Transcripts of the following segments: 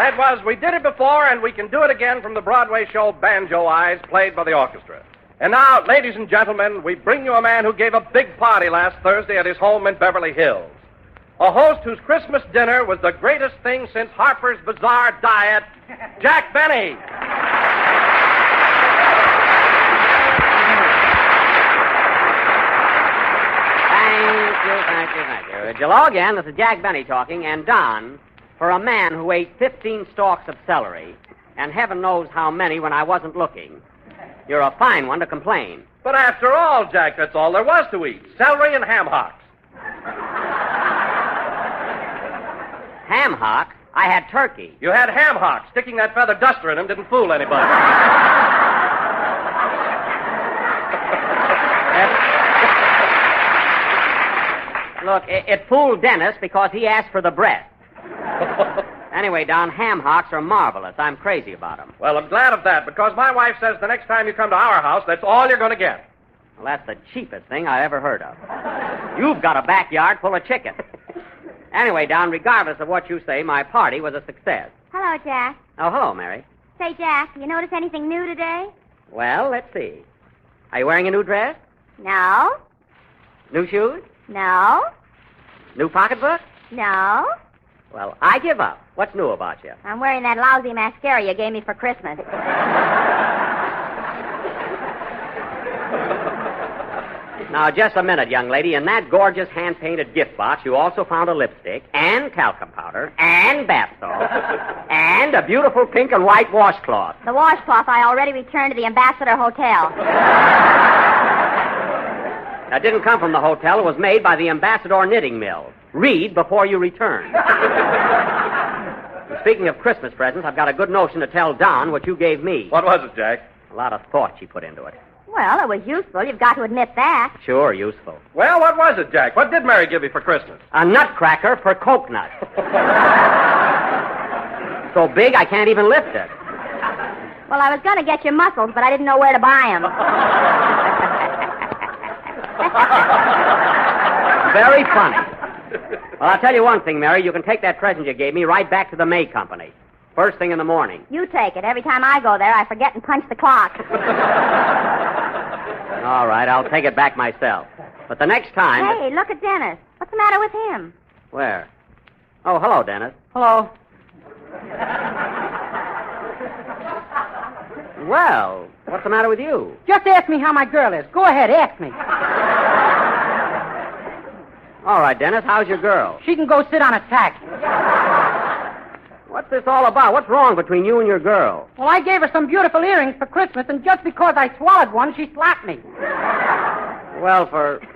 That was We Did It Before, and We Can Do It Again from the Broadway show Banjo Eyes, played by the orchestra. And now, ladies and gentlemen, we bring you a man who gave a big party last Thursday at his home in Beverly Hills. A host whose Christmas dinner was the greatest thing since Harper's Bazaar diet, Jack Benny. Thank you. Hello again. This is Jack Benny talking, and Don, for a man who ate 15 stalks of celery, and heaven knows how many when I wasn't looking, you're a fine one to complain. But after all, Jack, that's all there was to eat. Celery and ham hocks. Ham hock? I had turkey. You had ham hocks. Sticking that feather duster in them didn't fool anybody. Look, it fooled Dennis because he asked for the breast. Anyway, Don, ham hocks are marvelous. I'm crazy about them. Well, I'm glad of that, because my wife says the next time you come to our house, that's all you're going to get. Well, that's the cheapest thing I ever heard of. You've got a backyard full of chicken. Anyway, Don, regardless of what you say, my party was a success. Hello, Jack. Oh, hello, Mary. Say, Jack, you notice anything new today? Well, let's see. Are you wearing a new dress? No. New shoes? No. New pocketbook? No. Well, I give up. What's new about you? I'm wearing that lousy mascara you gave me for Christmas. Now, just a minute, young lady. In that gorgeous hand-painted gift box, you also found a lipstick and talcum powder and bath salt and a beautiful pink and white washcloth. The washcloth I already returned to the Ambassador Hotel. That didn't come from the hotel. It was made by the Ambassador Knitting Mill. Read before you return. Speaking of Christmas presents, I've got a good notion to tell Don what you gave me. What was it, Jack? A lot of thought she put into it. Well, it was useful. You've got to admit that. Sure, useful. Well, what was it, Jack? What did Mary give you for Christmas? A nutcracker for coconut. So big I can't even lift it. Well, I was going to get you mussels, but I didn't know where to buy them. Very funny. Well, I'll tell you one thing, Mary. You can take that present you gave me right back to the May Company. First thing in the morning. You take it. Every time I go there, I forget and punch the clock. All right, I'll take it back myself. But the next time... Hey, look at Dennis. What's the matter with him? Where? Oh, hello, Dennis. Hello. Well, what's the matter with you? Just ask me how my girl is. Go ahead, ask me. All right, Dennis, how's your girl? She can go sit on a tack. What's this all about? What's wrong between you and your girl? Well, I gave her some beautiful earrings for Christmas, and just because I swallowed one, she slapped me. Well,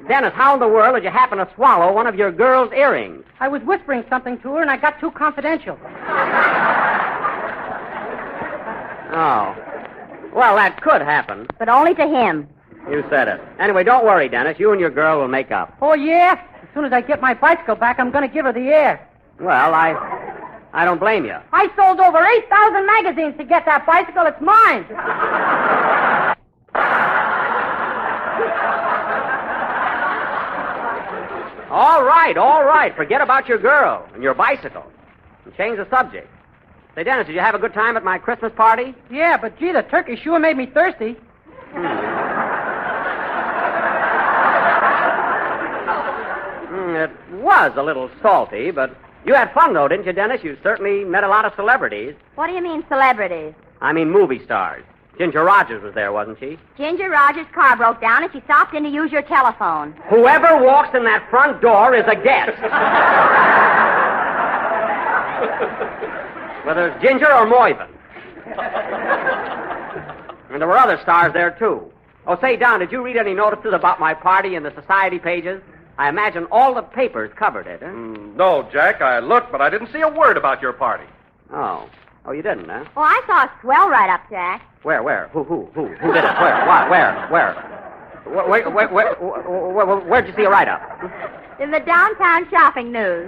Dennis, how in the world did you happen to swallow one of your girl's earrings? I was whispering something to her, and I got too confidential. Oh. Well, that could happen. But only to him. You said it. Anyway, don't worry, Dennis. You and your girl will make up. Oh, yeah? As soon as I get my bicycle back, I'm going to give her the air. Well, I don't blame you. I sold over 8,000 magazines to get that bicycle. It's mine. All right. Forget about your girl and your bicycle. And change the subject. Say, Dennis, did you have a good time at my Christmas party? Yeah, but gee, the turkey sure made me thirsty. It was a little salty, but you had fun, though, didn't you, Dennis? You certainly met a lot of celebrities. What do you mean, celebrities? I mean movie stars. Ginger Rogers was there, wasn't she? Ginger Rogers' car broke down, and she stopped in to use your telephone. Whoever walks in that front door is a guest. Whether it's Ginger or Moyvin. And there were other stars there, too. Oh, say, Don, did you read any notices about my party in the society pages? I imagine all the papers covered it, huh? No, Jack. I looked, but I didn't see a word about your party. Oh, you didn't, huh? Oh, I saw a swell write-up, Jack. Where? Who did it? Where? What? Where? Where'd you see a write-up? In the downtown shopping news.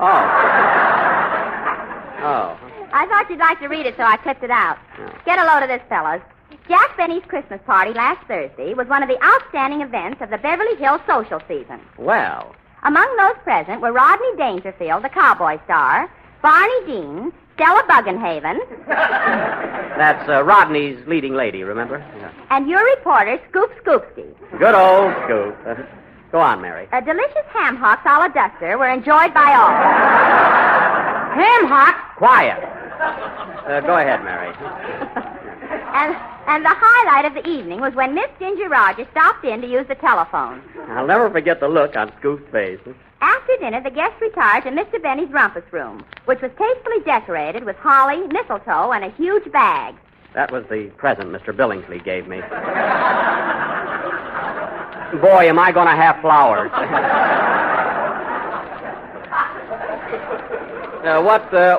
Oh. I thought you'd like to read it, so I clipped it out. Oh. Get a load of this, fellas. Jack Benny's Christmas party last Thursday was one of the outstanding events of the Beverly Hills social season. Well. Among those present were Rodney Dangerfield, the cowboy star, Barney Dean, Stella Buggenhaven. That's Rodney's leading lady, remember? Yeah. And your reporter, Scoop Scoopsky. Good old Scoop. Go on, Mary. A delicious ham hocks a la duster were enjoyed by all. Ham hocks? Quiet. Go ahead, Mary. And the highlight of the evening was when Miss Ginger Rogers stopped in to use the telephone. I'll never forget the look on Scoop's face. After dinner, the guests retired to Mr. Benny's rumpus room, which was tastefully decorated with holly, mistletoe, and a huge bag. That was the present Mr. Billingsley gave me. Boy, am I going to have flowers.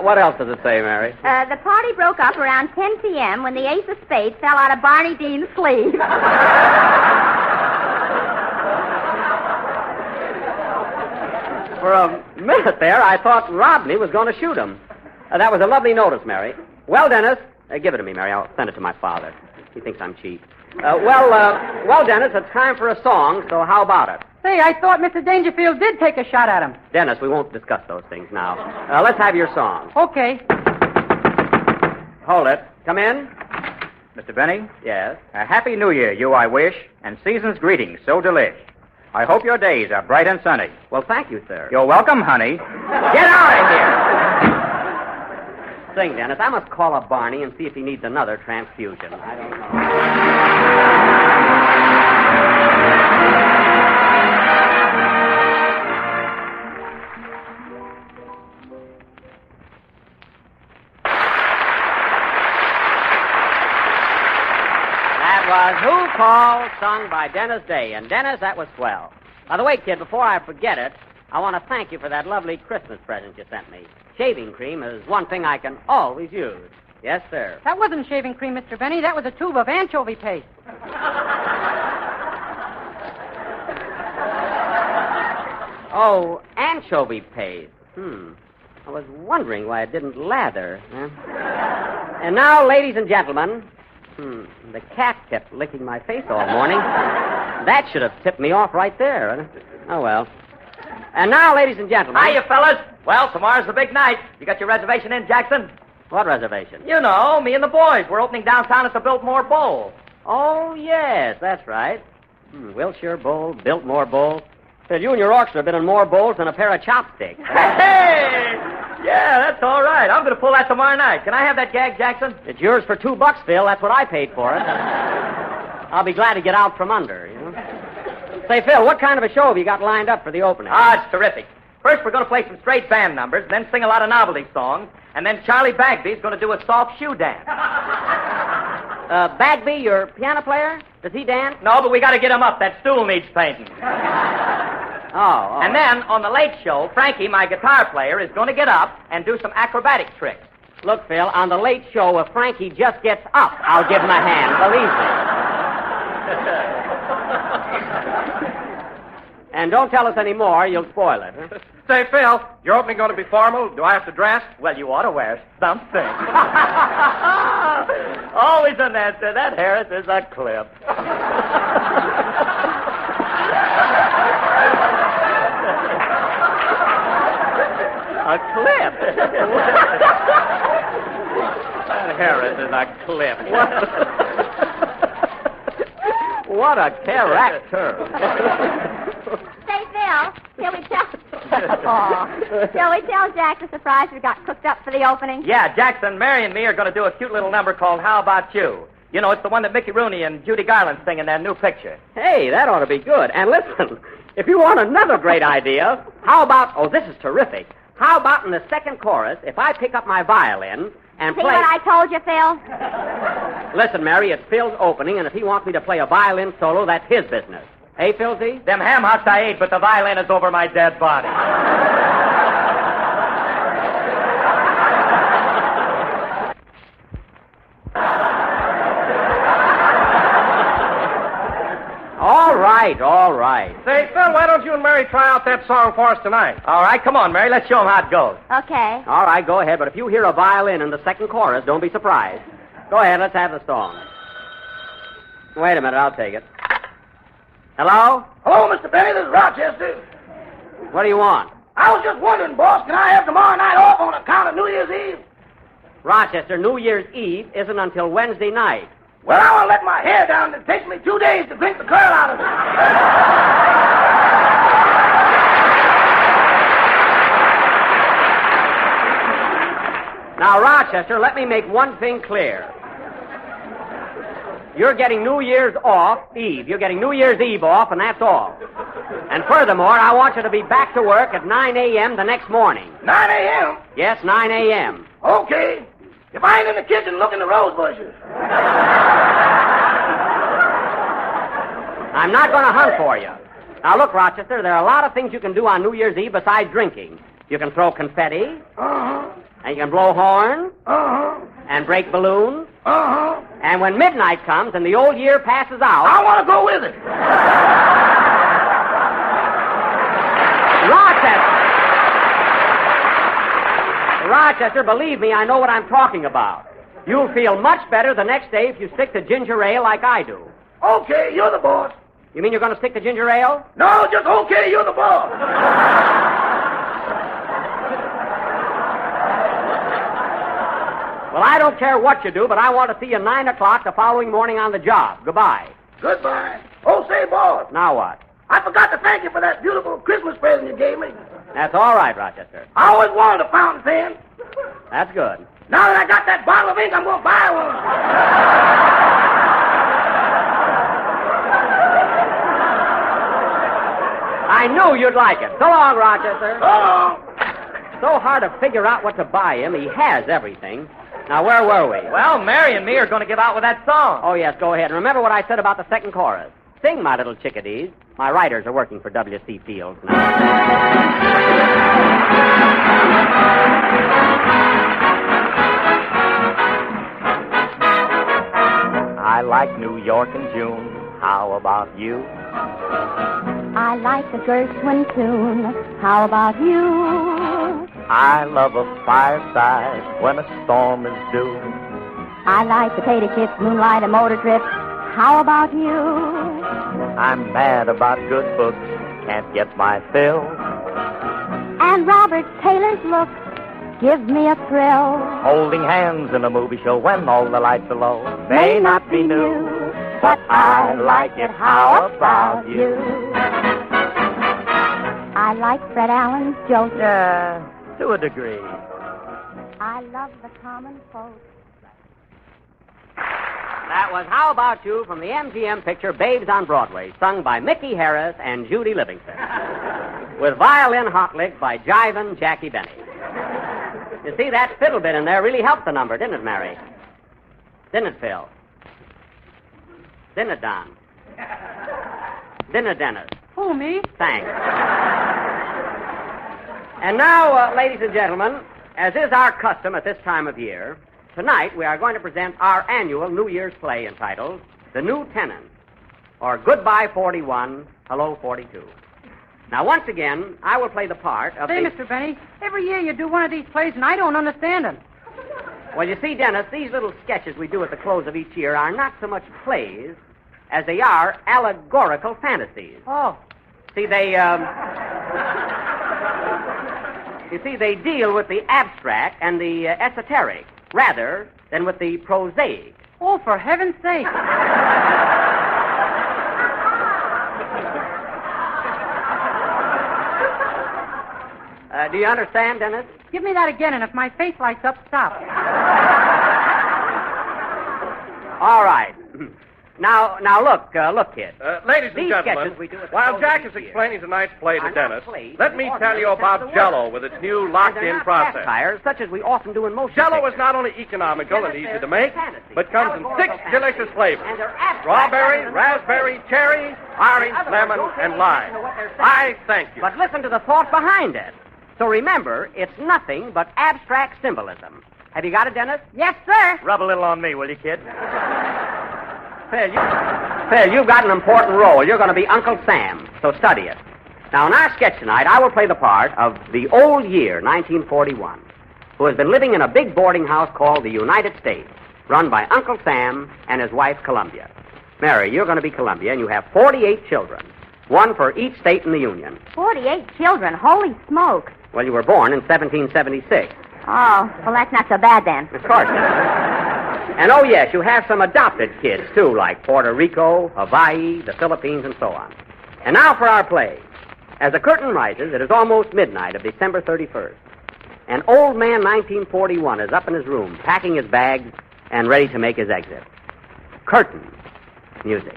What else does it say, Mary? The party broke up around 10 p.m. when the ace of spades fell out of Barney Dean's sleeve. For a minute there, I thought Rodney was going to shoot him. That was a lovely notice, Mary. Well, Dennis, give it to me, Mary. I'll send it to my father. He thinks I'm cheap. Well, Dennis, it's time for a song, so how about it? Say, I thought Mr. Dangerfield did take a shot at him. Dennis, we won't discuss those things now. Let's have your song. Okay. Hold it. Come in. Mr. Benny, Yes. a happy new year, you I wish, and season's greetings so delish. I hope your days are bright and sunny. Well, thank you, sir. You're welcome, honey. Get out of here! Sing, Dennis. I must call up Barney and see if he needs another transfusion. I don't know. That was Who Called, sung by Dennis Day. And, Dennis, that was swell. By the way, kid, before I forget it, I want to thank you for that lovely Christmas present you sent me. Shaving cream is one thing I can always use. Yes, sir. That wasn't shaving cream, Mr. Benny. That was a tube of anchovy paste. Oh, anchovy paste. I was wondering why it didn't lather. Huh? And now, ladies and gentlemen, the cat kept licking my face all morning. That should have tipped me off right there. Oh, well. And now, ladies and gentlemen... Hiya, fellas. Well, tomorrow's the big night. You got your reservation in, Jackson? What reservation? You know, me and the boys. We're opening downtown at the Biltmore Bowl. Oh, yes, that's right. Wilshire Bowl, Biltmore Bowl. Said you and your orchestra have been in more bowls than a pair of chopsticks. Hey! Yeah, that's all right. I'm going to pull that tomorrow night. Can I have that gag, Jackson? It's yours for $2, Phil. That's what I paid for it. I'll be glad to get out from under, you know. Say, Phil, what kind of a show have you got lined up for the opening? Ah, it's terrific. First, we're going to play some straight band numbers, then sing a lot of novelty songs, and then Charlie Bagby's going to do a soft shoe dance. Bagby, your piano player? Does he dance? No, but we got to get him up. That stool needs painting. Oh. And then, on the late show, Frankie, my guitar player, is going to get up and do some acrobatic tricks. Look, Phil, on the late show, if Frankie just gets up, I'll give him a hand, believe me. And don't tell us any more, you'll spoil it. Huh? Say, Phil, your opening going to be formal? Do I have to dress? Well, you ought to wear something. Always an answer. That Harris is a clip. A clip? That Harris is a clip. What a character. Say, Phil, shall we tell... Shall we tell Jack the surprise we got cooked up for the opening? Yeah, Jackson, Mary, and me are going to do a cute little number called How About You? You know, it's the one that Mickey Rooney and Judy Garland sing in their new picture. Hey, that ought to be good. And listen, if you want another great idea, how about... Oh, this is terrific. How about in the second chorus, if I pick up my violin and See play... what I told you, Phil? Listen, Mary, it's Phil's opening, and if he wants me to play a violin solo, that's his business. Hey, Philzy? Them ham hocks I ate, but the violin is over my dead body. All right. Say, Phil, why don't you and Mary try out that song for us tonight? All right, come on, Mary. Let's show them how it goes. Okay. All right, go ahead, but if you hear a violin in the second chorus, don't be surprised. Go ahead, let's have the song. Wait a minute, I'll take it. Hello? Hello, Mr. Benny. This is Rochester. What do you want? I was just wondering, boss, can I have tomorrow night off on account of New Year's Eve? Rochester, New Year's Eve isn't until Wednesday night. Well, I want to let my hair down. It takes me 2 days to drink the curl out of it. Now, Rochester, let me make one thing clear. You're getting New Year's Eve. You're getting New Year's Eve off, and that's all. And furthermore, I want you to be back to work at 9 a.m. the next morning. 9 a.m.? Yes, 9 a.m. Okay. If I ain't in the kitchen looking the rose bushes. I'm not going to hunt for you. Now, look, Rochester, there are a lot of things you can do on New Year's Eve besides drinking. You can throw confetti. Uh-huh. And you can blow horns. Uh-huh. And break balloons. Uh-huh. And when midnight comes and the old year passes out... I want to go with it. Rochester, believe me, I know what I'm talking about. You'll feel much better the next day if you stick to ginger ale like I do. Okay, you're the boss. You mean you're going to stick to ginger ale? No, just okay, you're the boss. Well, I don't care what you do, but I want to see you 9 o'clock the following morning on the job. Goodbye. Goodbye. Oh, say, boss. Now what? I forgot to thank you for that beautiful Christmas present you gave me. That's all right, Rochester. I always wanted a fountain pen. That's good. Now that I got that bottle of ink, I'm going to buy one. I knew you'd like it. So long, Rochester. So long. So hard to figure out what to buy him. He has everything. Now, where were we? Well, Mary and me are going to give out with that song. Oh, yes, go ahead. And remember what I said about the second chorus. Sing, my little chickadees. My writers are working for W.C. Fields now. I like New York in June. How about you? I like the Gershwin tune. How about you? I love a fireside when a storm is due. I like potato chips, moonlight, and motor trips. How about you? I'm mad about good books, can't get my fill. And Robert Taylor's looks give me a thrill. Holding hands in a movie show when all the lights are low may not be new, but I like it. How about you? I like Fred Allen's jokes. Yeah, to a degree. I love the common folk. That was How About You from the MGM picture Babes on Broadway, sung by Mickey Harris and Judy Livingston, with violin hot lick by Jivin' Jackie Benny. You see, that fiddle bit in there really helped the number, didn't it, Mary? Didn't it, Phil? Didn't it, Don? Didn't it, Dennis? Who, me? Thanks. And now, ladies and gentlemen, as is our custom at this time of year, tonight we are going to present our annual New Year's play entitled The New Tenant, or Goodbye 41, Hello 42. Now, once again, I will play the part of Say, Mr. Benny, every year you do one of these plays and I don't understand them. Well, you see, Dennis, these little sketches we do at the close of each year are not so much plays as they are allegorical fantasies. Oh. See, they deal with the abstract and the esoteric rather than with the prosaic. Oh, for heaven's sake. Do you understand, Dennis? Give me that again, and if my face lights up, stop. All right. Now, look, kid. Ladies and These gentlemen, sketches we do at the while close Jack of is each year explaining tonight's play to are not Dennis, plays let in me the tell you ordinary sense of about the Jell-O word. with its new And they're locked-in not process. satires, such as we often do in most Jell-O pictures. is not only economical and easy to make, Fantasy, but comes in 6 allegorical delicious fantasy, flavors: and they're abstract strawberry, rather than raspberry, cherry, orange, Otherwise, lemon, don't pay and any lime. attention to what they're saying. I thank you. But listen to the thought behind it. So remember, it's nothing but abstract symbolism. Have you got it, Dennis? Yes, sir. Rub a little on me, will you, kid? Phil, you've got an important role. You're going to be Uncle Sam, so study it. Now, in our sketch tonight, I will play the part of the old year, 1941, who has been living in a big boarding house called the United States, run by Uncle Sam and his wife, Columbia. Mary, you're going to be Columbia, and you have 48 children, one for each state in the Union. 48 children. Holy smokes. Well, you were born in 1776. Oh, well, that's not so bad then. Of course not. And oh, yes, you have some adopted kids, too, like Puerto Rico, Hawaii, the Philippines, and so on. And now for our play. As the curtain rises, it is almost midnight of December 31st. And old man 1941 is up in his room, packing his bags and ready to make his exit. Curtain. Music.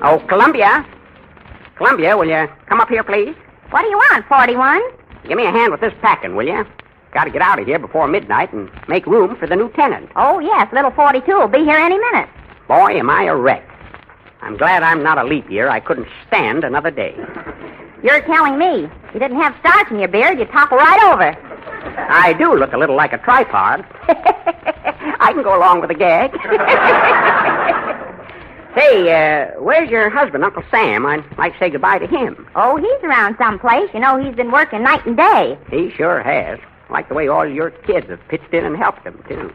Oh, Columbia. Columbia, will you come up here, please? What do you want, 41? Give me a hand with this packing, will you? Got to get out of here before midnight and make room for the new tenant. Oh, yes, little 42 will be here any minute. Boy, am I a wreck. I'm glad I'm not a leap year. I couldn't stand another day. You're telling me. If you didn't have starch in your beard, you'd topple right over. I do look a little like a tripod. I can go along with the gag. Say, where's your husband, Uncle Sam? I'd like to say goodbye to him. Oh, he's around someplace. You know, he's been working night and day. He sure has. Like the way all your kids have pitched in and helped him, too.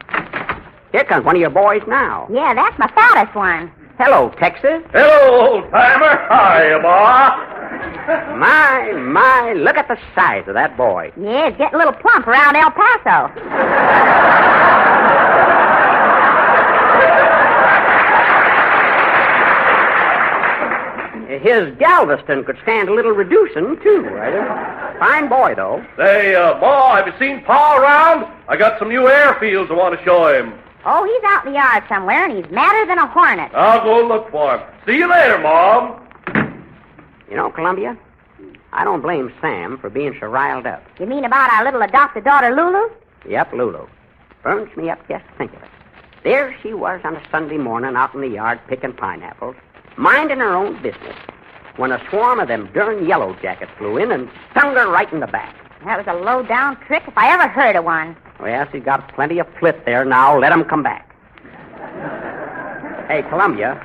Here comes one of your boys now. Yeah, that's my fattest one. Hello, Texas. Hello, old-timer. Hiya, boy. My, look at the size of that boy. Yeah, it's getting a little plump around El Paso. His Galveston could stand a little reducing, too. Fine boy, though. Say, boy, have you seen Pa around? I got some new airfields I want to show him. Oh, he's out in the yard somewhere, and he's madder than a hornet. I'll go look for him. See you later, Mom. You know, Columbia, I don't blame Sam for being so riled up. You mean about our little adopted daughter, Lulu? Yep, Lulu. Burns me up just to think of it. There she was on a Sunday morning out in the yard picking pineapples, minding her own business, when a swarm of them darn yellow jackets flew in and stung her right in the back. That was a low-down trick if I ever heard of one. Well, she's got plenty of flip there now. Let 'em come back. Hey, Columbia.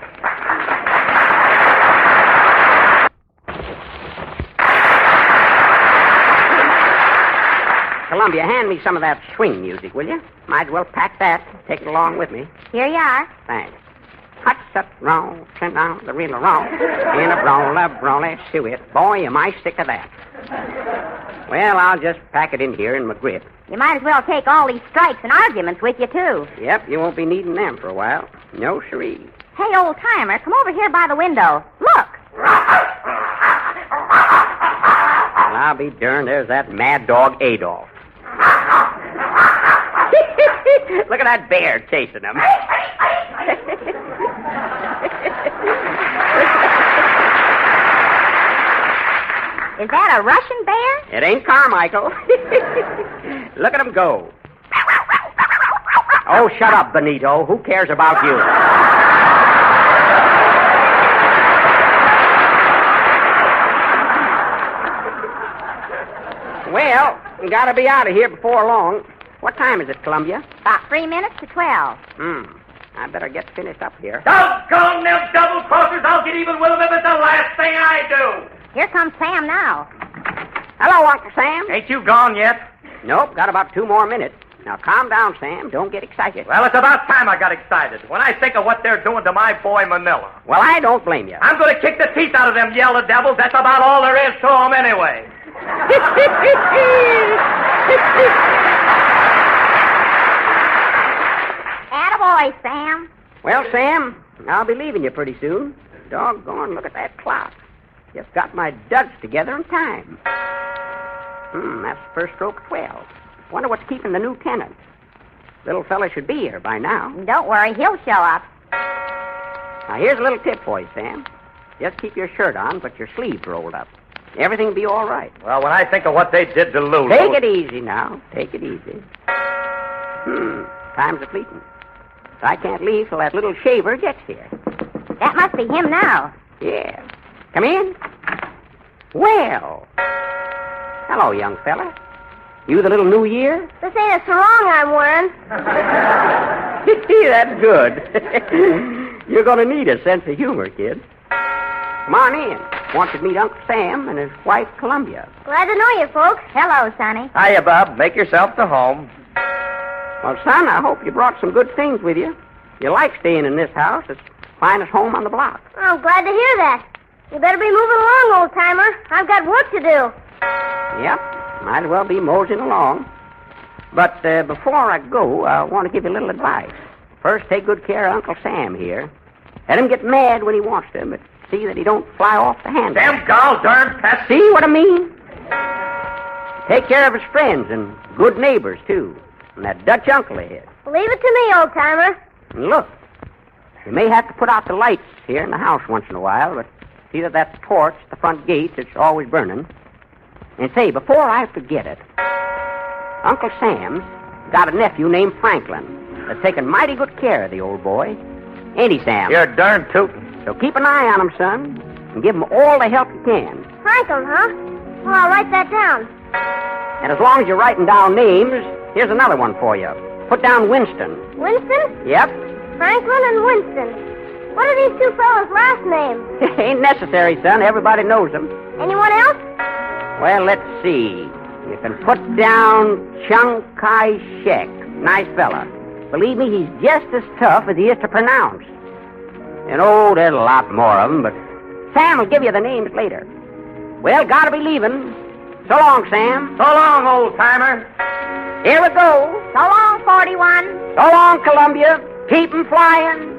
Columbia, hand me some of that swing music, will you? Might as well pack that. Take it along with me. Here you are. Thanks. Hut's up wrong, send down the real wrong. In a brawler, suet. Boy, am I sick of that. Well, I'll just pack it in here in my grip. You might as well take all these strikes and arguments with you, too. Yep, you won't be needing them for a while. No siree. Hey, old-timer, come over here by the window. Look. Well, I'll be darned, there's that mad dog Adolf. Look at that bear chasing him. Is that a Russian bear? It ain't Carmichael. Look at him go. Oh, shut up, Benito. Who cares about you? Well, we gotta be out of here before long. What time is it, Columbia? About 3 minutes to 12. I better get finished up here. Doggone them double-crossers. I'll get even with them if it's the last thing I do. Here comes Sam now. Hello, Uncle Sam. Ain't you gone yet? Nope, got about 2 more minutes. Now, calm down, Sam. Don't get excited. Well, it's about time I got excited. When I think of what they're doing to my boy Manila. Well, I don't blame you. I'm going to kick the teeth out of them yellow devils. That's about all there is to them anyway. Attaboy, Sam. Well, Sam, I'll be leaving you pretty soon. Doggone, look at that clock. Just got my duds together in time. That's the first stroke of 12. Wonder what's keeping the new tenant. Little fella should be here by now. Don't worry, he'll show up. Now, here's a little tip for you, Sam. Just keep your shirt on, but your sleeves rolled up. Everything'll be all right. Well, when I think of what they did to Lulu... Take it easy now. Take it easy. Time's a-fleeting. I can't leave till that little shaver gets here. That must be him now. Yeah. Come in. Well. Hello, young fella. You the little New Year? This ain't a sarong I'm wearing. That's good. You're going to need a sense of humor, kid. Come on in. Want to meet Uncle Sam and his wife, Columbia. Glad to know you, folks. Hello, Sonny. Hiya, Bob. Make yourself to home. Well, son, I hope you brought some good things with you. You like staying in this house. It's the finest home on the block. I'm glad to hear that. You better be moving along, old-timer. I've got work to do. Yep, might as well be moseying along. But before I go, I want to give you a little advice. First, take good care of Uncle Sam here. Let him get mad when he wants to, but see that he don't fly off the handle. Damn gall darn pest. See what I mean? Take care of his friends and good neighbors, too. And that Dutch uncle of his. Leave it to me, old-timer. And look, you may have to put out the lights here in the house once in a while, but see that torch at the front gate is always burning. And say, before I forget it, Uncle Sam's got a nephew named Franklin that's taking mighty good care of the old boy. Ain't he, Sam? You're darn tootin'. So keep an eye on him, son, and give him all the help you can. Franklin, huh? Well, I'll write that down. And as long as you're writing down names, here's another one for you. Put down Winston. Winston? Yep. Franklin and Winston. What are these two fellows' last names? Ain't necessary, son. Everybody knows them. Anyone else? Well, let's see. You can put down Chiang Kai-shek. Nice fella. Believe me, he's just as tough as he is to pronounce. And, there's a lot more of them, but Sam will give you the names later. Well, gotta be leaving. So long, Sam. So long, old-timer. Here we go. So long, 41. So long, Columbia. Keep 'em flying.